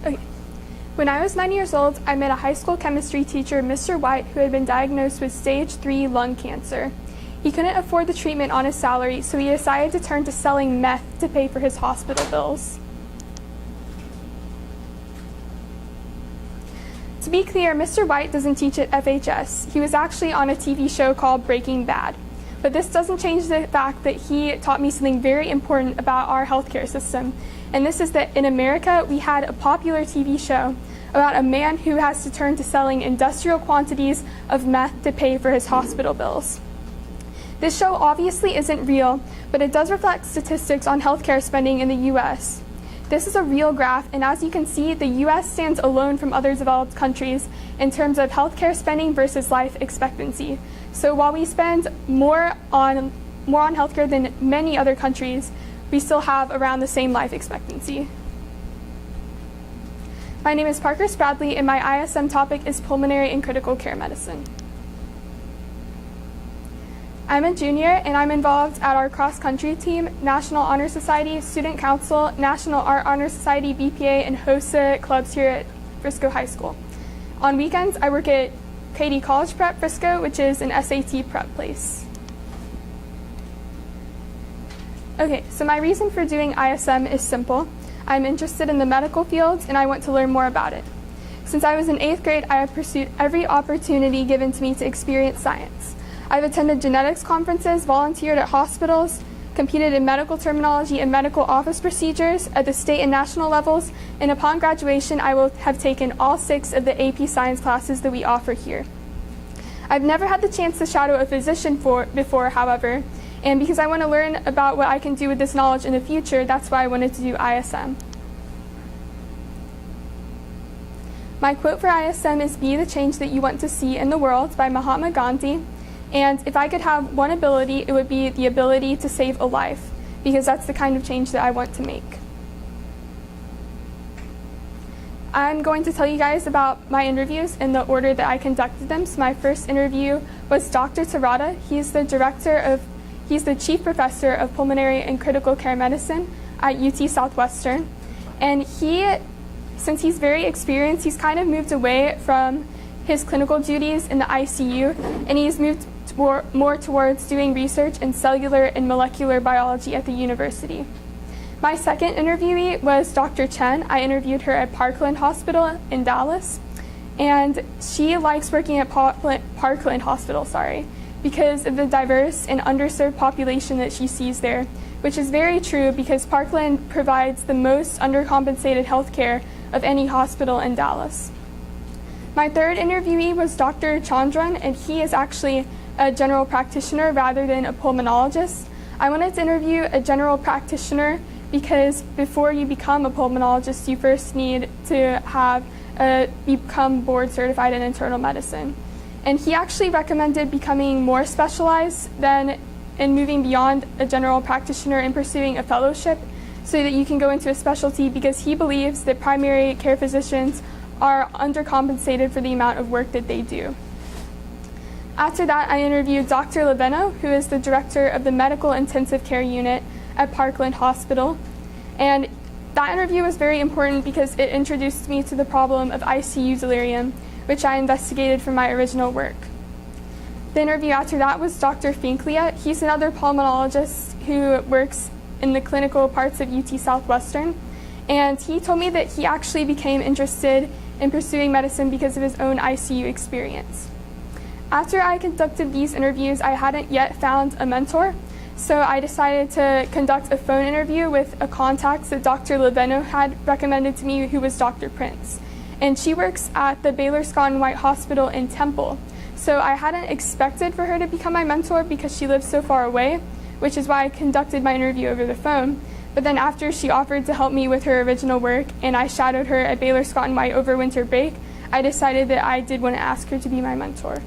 Okay. When I was 9 years old, I met a high school chemistry teacher, Mr. White, who had been diagnosed with stage 3 lung cancer. He couldn't afford the treatment on his salary, so he decided to turn to selling meth to pay for his hospital bills. To be clear, Mr. White doesn't teach at FHS. He was actually on a TV show called Breaking Bad. But this doesn't change the fact that he taught me something very important about our healthcare system. And this is that in America, we had a popular TV show about a man who has to turn to selling industrial quantities of meth to pay for his hospital bills. This show obviously isn't real, but it does reflect statistics on healthcare spending in the US. This is a real graph, and as you can see, the US stands alone from other developed countries in terms of healthcare spending versus life expectancy. So while we spend more on healthcare than many other countries, we still have around the same life expectancy. My name is Parker Spradley, and my ISM topic is pulmonary and critical care medicine. I'm a junior, and I'm involved at our cross-country team, National Honor Society, Student Council, National Art Honor Society, BPA, and HOSA clubs here at Frisco High School. On weekends, I work at Katy College Prep Frisco, which is an SAT prep place. Okay, so my reason for doing ISM is simple. I'm interested in the medical field, and I want to learn more about it. Since I was in 8th grade, I have pursued every opportunity given to me to experience science. I've attended genetics conferences, volunteered at hospitals, competed in medical terminology and medical office procedures at the state and national levels, and upon graduation, I will have taken all 6 of the AP Science classes that we offer here. I've never had the chance to shadow a physician before, however, and because I want to learn about what I can do with this knowledge in the future, that's why I wanted to do ISM. My quote for ISM is "Be the change that you want to see in the world" by Mahatma Gandhi. And if I could have one ability, it would be the ability to save a life, because that's the kind of change that I want to make. I'm going to tell you guys about my interviews in the order that I conducted them. So my first interview was Dr. Terada. He's the chief professor of pulmonary and critical care medicine at UT Southwestern. And since he's very experienced, he's kind of moved away from his clinical duties in the ICU, and he's moved more towards doing research in cellular and molecular biology at the university. My second interviewee was Dr. Chen. I interviewed her at Parkland Hospital in Dallas, and she likes working at Parkland Hospital, because of the diverse and underserved population that she sees there, which is very true because Parkland provides the most undercompensated health care of any hospital in Dallas. My third interviewee was Dr. Chandran, and he is actually a general practitioner rather than a pulmonologist. I wanted to interview a general practitioner because before you become a pulmonologist, you first need to become board certified in internal medicine. And he actually recommended becoming more specialized and moving beyond a general practitioner and pursuing a fellowship so that you can go into a specialty, because he believes that primary care physicians are undercompensated for the amount of work that they do. After that, I interviewed Dr. Leveno, who is the director of the Medical Intensive Care Unit at Parkland Hospital. And that interview was very important because it introduced me to the problem of ICU delirium, which I investigated from my original work. The interview after that was Dr. Finklia. He's another pulmonologist who works in the clinical parts of UT Southwestern. And he told me that he actually became interested in pursuing medicine because of his own ICU experience. After I conducted these interviews, I hadn't yet found a mentor, so I decided to conduct a phone interview with a contact that Dr. Leveno had recommended to me, who was Dr. Prince. And she works at the Baylor Scott & White Hospital in Temple. So I hadn't expected for her to become my mentor because she lives so far away, which is why I conducted my interview over the phone. But then after she offered to help me with her original work, and I shadowed her at Baylor Scott & White over winter break, I decided that I did want to ask her to be my mentor.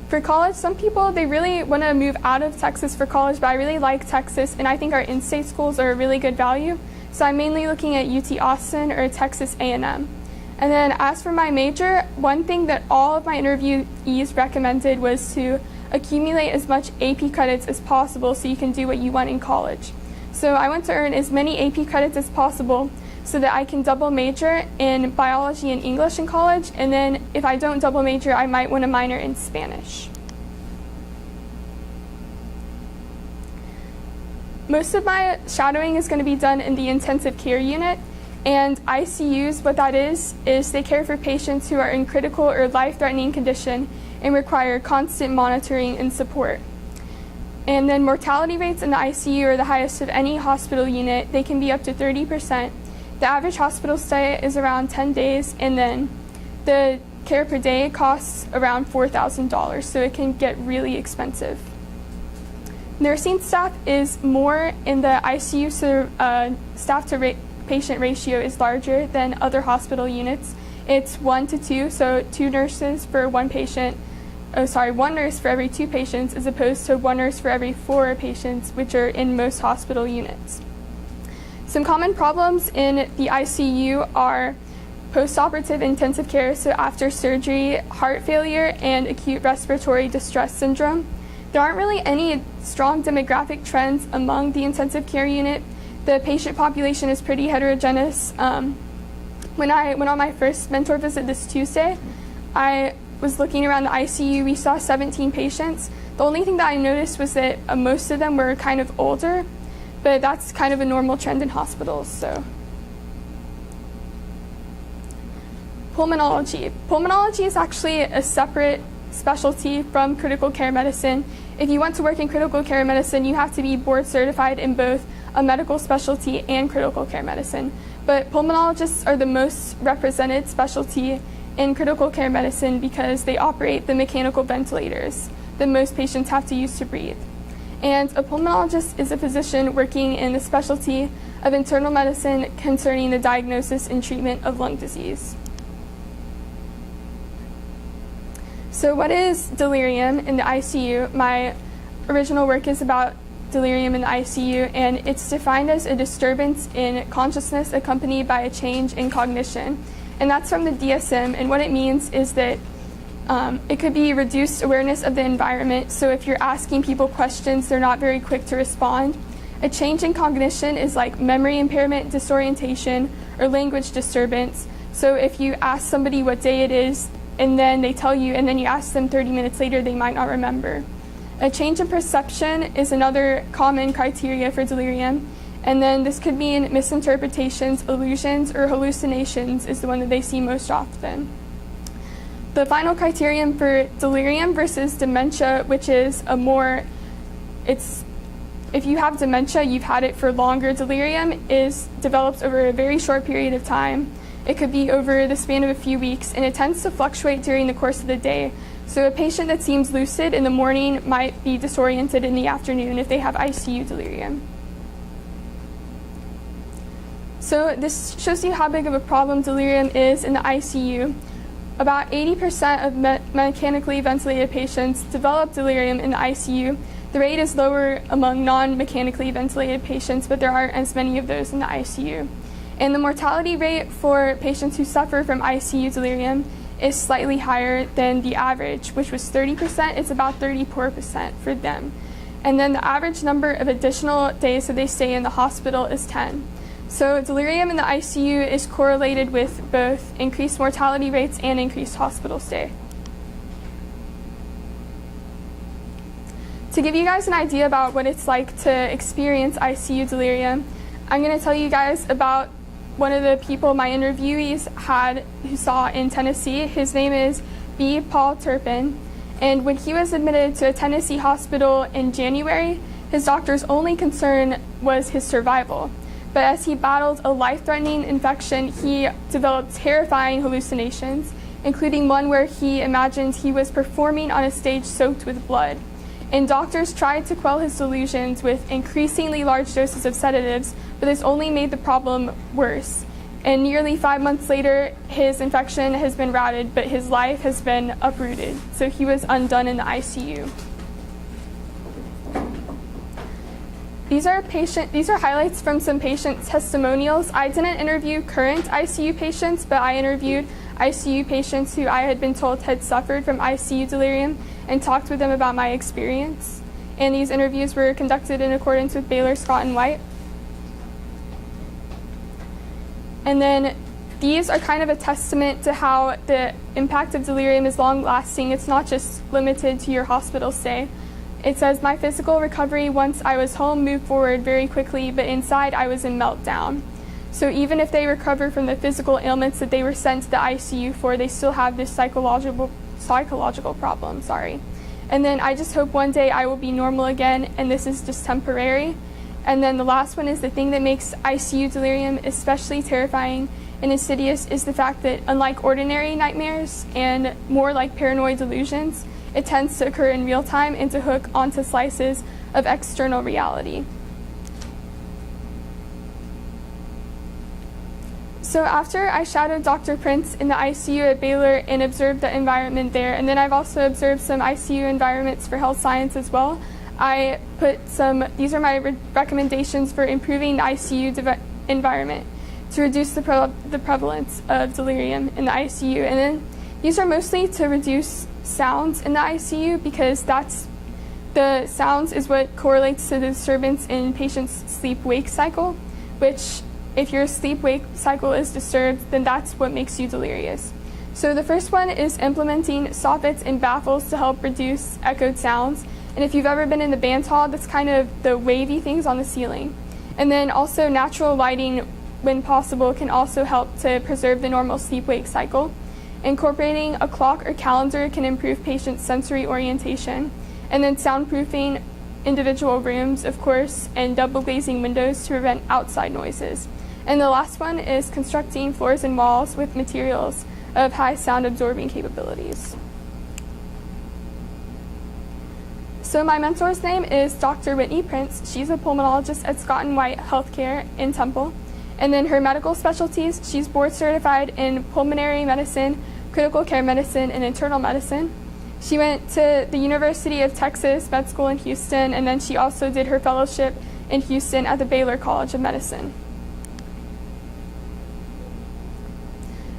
For college, some people, they really want to move out of Texas for college, but I really like Texas, and I think our in-state schools are a really good value. So I'm mainly looking at UT Austin or Texas A&M. And then as for my major, one thing that all of my interviewees recommended was to accumulate as much AP credits as possible so you can do what you want in college. So I want to earn as many AP credits as possible so that I can double major in biology and English in college, and then if I don't double major, I might want to minor in Spanish. Most of my shadowing is going to be done in the intensive care unit, and ICUs, what that is they care for patients who are in critical or life-threatening condition and require constant monitoring and support. And then mortality rates in the ICU are the highest of any hospital unit. They can be up to 30%. The average hospital stay is around 10 days, and then the care per day costs around $4,000, so it can get really expensive. Nursing staff is more in the ICU, so staff to patient ratio is larger than other hospital units. It's 1 to 2, so 2 nurses for 1 patient. 1 nurse for every 2 patients, as opposed to 1 nurse for every 4 patients, which are in most hospital units. Some common problems in the ICU are postoperative intensive care, so after surgery, heart failure, and acute respiratory distress syndrome. There aren't really any strong demographic trends among the intensive care unit. The patient population is pretty heterogeneous. When I went on my first mentor visit this Tuesday, I was looking around the ICU. We saw 17 patients. The only thing that I noticed was that most of them were kind of older, but that's kind of a normal trend in hospitals. So, pulmonology. Pulmonology is actually a separate specialty from critical care medicine. If you want to work in critical care medicine, you have to be board certified in both a medical specialty and critical care medicine. But pulmonologists are the most represented specialty in critical care medicine because they operate the mechanical ventilators that most patients have to use to breathe. And a pulmonologist is a physician working in the specialty of internal medicine concerning the diagnosis and treatment of lung disease. So what is delirium in the ICU? My original work is about delirium in the ICU, and it's defined as a disturbance in consciousness accompanied by a change in cognition. And that's from the DSM, and what it means is that it could be reduced awareness of the environment, so if you're asking people questions, they're not very quick to respond. A change in cognition is like memory impairment, disorientation, or language disturbance. So if you ask somebody what day it is, and then they tell you, and then you ask them 30 minutes later, they might not remember. A change in perception is another common criteria for delirium. And then this could mean misinterpretations, illusions, or hallucinations is the one that they see most often. The final criterion for delirium versus dementia, which is if you have dementia, you've had it for longer. Delirium is developed over a very short period of time. It could be over the span of a few weeks, and it tends to fluctuate during the course of the day. So a patient that seems lucid in the morning might be disoriented in the afternoon if they have ICU delirium. So this shows you how big of a problem delirium is in the ICU. About 80% of mechanically ventilated patients develop delirium in the ICU. The rate is lower among non-mechanically ventilated patients, but there aren't as many of those in the ICU. And the mortality rate for patients who suffer from ICU delirium is slightly higher than the average, which was 30%. It's about 34% for them. And then the average number of additional days that they stay in the hospital is 10. So delirium in the ICU is correlated with both increased mortality rates and increased hospital stay. To give you guys an idea about what it's like to experience ICU delirium, I'm going to tell you guys about one of the people my interviewees who saw in Tennessee. His name is B. Paul Turpin. And when he was admitted to a Tennessee hospital in January, his doctor's only concern was his survival. But as he battled a life-threatening infection, he developed terrifying hallucinations, including one where he imagined he was performing on a stage soaked with blood. And doctors tried to quell his delusions with increasingly large doses of sedatives, but this only made the problem worse. And nearly 5 months later, his infection has been routed, but his life has been uprooted. So he was undone in the ICU. These are highlights from some patient testimonials. I didn't interview current ICU patients, but I interviewed ICU patients who I had been told had suffered from ICU delirium and talked with them about my experience. And these interviews were conducted in accordance with Baylor, Scott, and White. And then these are kind of a testament to how the impact of delirium is long-lasting. It's not just limited to your hospital stay. It says, my physical recovery once I was home moved forward very quickly, but inside I was in meltdown. So even if they recover from the physical ailments that they were sent to the ICU for, they still have this psychological problem, And then I just hope one day I will be normal again, and this is just temporary. And then the last one is the thing that makes ICU delirium especially terrifying and insidious is the fact that unlike ordinary nightmares and more like paranoid delusions, it tends to occur in real time and to hook onto slices of external reality. So after I shadowed Dr. Prince in the ICU at Baylor and observed the environment there, and then I've also observed some ICU environments for health science as well, I put these are my recommendations for improving the ICU environment to reduce the prevalence of delirium in the ICU. And then these are mostly to reduce sounds in the ICU because the sounds is what correlates to the disturbance in patients' sleep-wake cycle, which if your sleep-wake cycle is disturbed, then that's what makes you delirious. So the first one is implementing soffits and baffles to help reduce echoed sounds. And if you've ever been in the band hall, that's kind of the wavy things on the ceiling. And then also natural lighting, when possible, can also help to preserve the normal sleep-wake cycle. Incorporating a clock or calendar can improve patients' sensory orientation. And then soundproofing individual rooms, of course, and double glazing windows to prevent outside noises. And the last one is constructing floors and walls with materials of high sound absorbing capabilities. So my mentor's name is Dr. Whitney Prince. She's a pulmonologist at Scott & White Healthcare in Temple. And then her medical specialties, she's board certified in pulmonary medicine, critical care medicine, and internal medicine. She went to the University of Texas Med School in Houston, and then she also did her fellowship in Houston at the Baylor College of Medicine.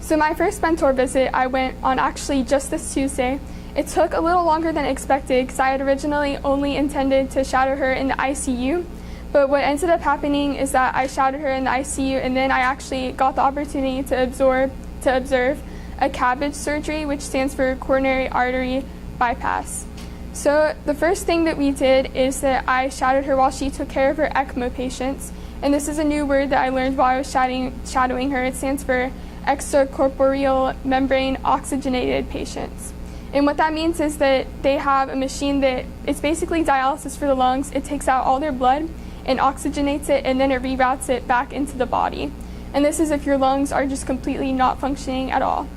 So my first mentor visit, I went on actually just this Tuesday. It took a little longer than expected because I had originally only intended to shadow her in the ICU. But what ended up happening is that I shadowed her in the ICU, and then I actually got the opportunity to observe a CABG surgery, which stands for coronary artery bypass. So the first thing that we did is that I shadowed her while she took care of her ECMO patients. And this is a new word that I learned while I was shadowing her. It stands for extracorporeal membrane oxygenated patients. And what that means is that they have a machine that it's basically dialysis for the lungs. It takes out all their blood and oxygenates it, and then it reroutes it back into the body. And this is if your lungs are just completely not functioning at all.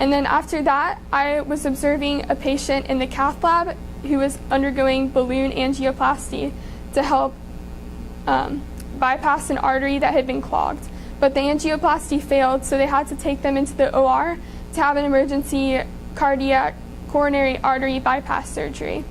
And then after that, I was observing a patient in the cath lab who was undergoing balloon angioplasty to help bypass an artery that had been clogged. But the angioplasty failed, so they had to take them into the OR to have an emergency cardiac coronary artery bypass surgery.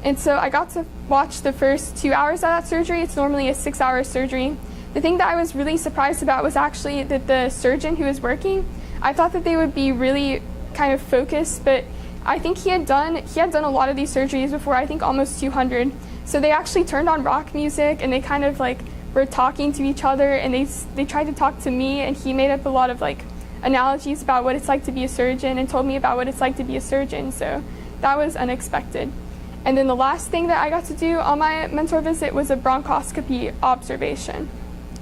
And so I got to watch the first 2 hours of that surgery. It's normally a 6-hour surgery. The thing that I was really surprised about was actually that the surgeon who was working, I thought that they would be really kind of focused, but I think he had done a lot of these surgeries before, I think almost 200. So they actually turned on rock music, and they kind of were talking to each other, and they tried to talk to me, and he made up a lot of analogies about what it's like to be a surgeon and told me about what it's like to be a surgeon. So that was unexpected. And then the last thing that I got to do on my mentor visit was a bronchoscopy observation.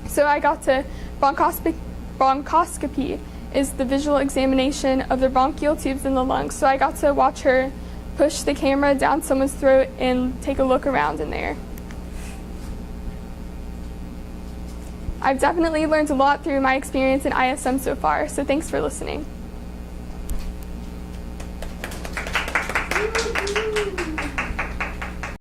So I got to bronchoscopy is the visual examination of the bronchial tubes in the lungs. So I got to watch her push the camera down someone's throat and take a look around in there. I've definitely learned a lot through my experience in ISM so far, so thanks for listening.